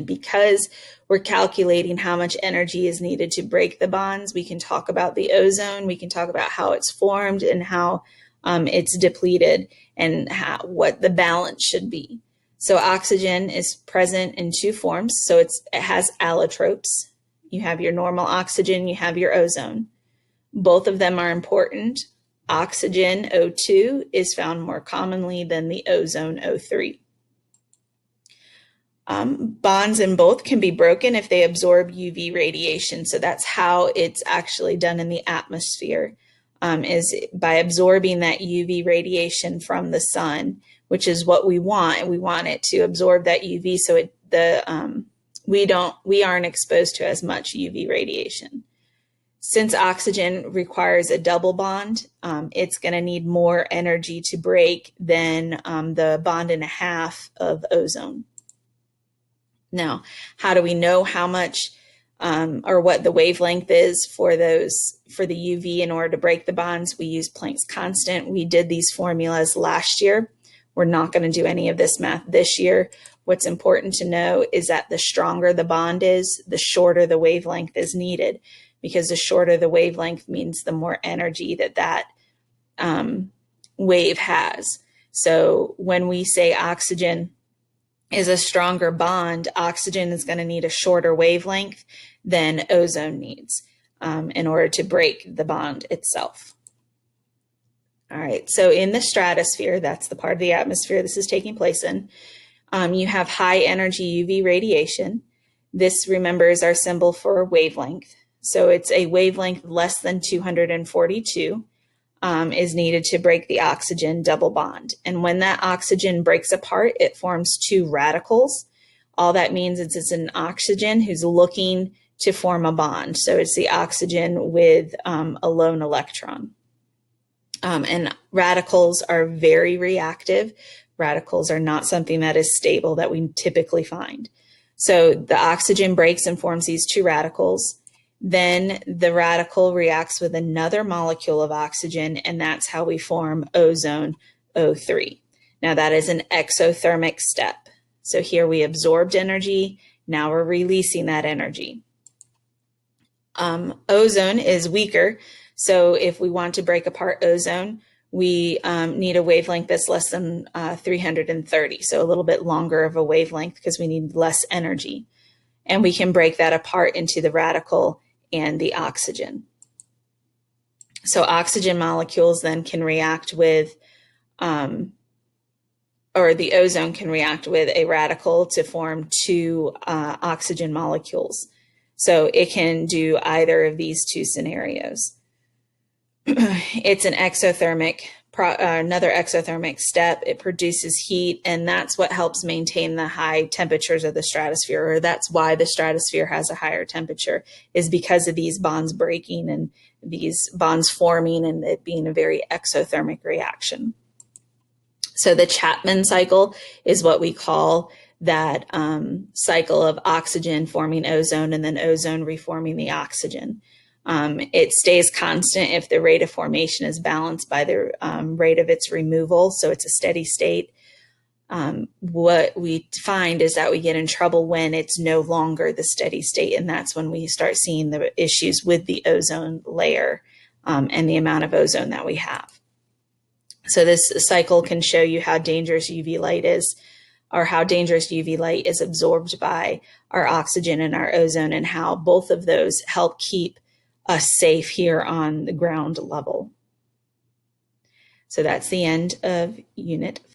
Because we're calculating how much energy is needed to break the bonds, we can talk about the ozone, we can talk about how it's formed and how it's depleted and what the balance should be. So oxygen is present in two forms. So it has allotropes. You have your normal oxygen, you have your ozone. Both of them are important. Oxygen, O2, is found more commonly than the ozone, O3. Bonds in both can be broken if they absorb UV radiation. So that's how it's actually done in the atmosphere, is by absorbing that UV radiation from the sun, which is what we want. And we want it to absorb that UV so we aren't exposed to as much UV radiation. Since oxygen requires a double bond, it's going to need more energy to break than the bond and a half of ozone. Now, how do we know how much or what the wavelength is for the UV in order to break the bonds? We use Planck's constant. We did these formulas last year. We're not going to do any of this math this year. What's important to know is that the stronger the bond is, the shorter the wavelength is needed, because the shorter the wavelength means the more energy that wave has. So when we say oxygen is a stronger bond, oxygen is going to need a shorter wavelength than ozone needs in order to break the bond itself. All right, so in the stratosphere, that's the part of the atmosphere this is taking place in, you have high energy UV radiation. This, remember, is our symbol for wavelength. So it's a wavelength less than 242 is needed to break the oxygen double bond. And when that oxygen breaks apart, it forms two radicals. All that means is it's an oxygen who's looking to form a bond. So it's the oxygen with a lone electron. And radicals are very reactive. Radicals are not something that is stable that we typically find. So the oxygen breaks and forms these two radicals. Then the radical reacts with another molecule of oxygen, and that's how we form ozone, O3. Now that is an exothermic step. So here we absorbed energy, now we're releasing that energy. Ozone is weaker, so if we want to break apart ozone, we need a wavelength that's less than 330, so a little bit longer of a wavelength because we need less energy. And we can break that apart into the radical and the oxygen. So oxygen molecules then can react with, or the ozone can react with a radical to form two oxygen molecules. So it can do either of these two scenarios. It's an exothermic, another exothermic step. It produces heat, and that's what helps maintain the high temperatures of the stratosphere, or that's why the stratosphere has a higher temperature, is because of these bonds breaking and these bonds forming and it being a very exothermic reaction. So the Chapman cycle is what we call that cycle of oxygen forming ozone and then ozone reforming the oxygen. It stays constant if the rate of formation is balanced by the rate of its removal, so it's a steady state. What we find is that we get in trouble when it's no longer the steady state, and that's when we start seeing the issues with the ozone layer and the amount of ozone that we have. So this cycle can show you how dangerous UV light is, or how dangerous UV light is absorbed by our oxygen and our ozone, and how both of those help keep us safe here on the ground level. So that's the end of Unit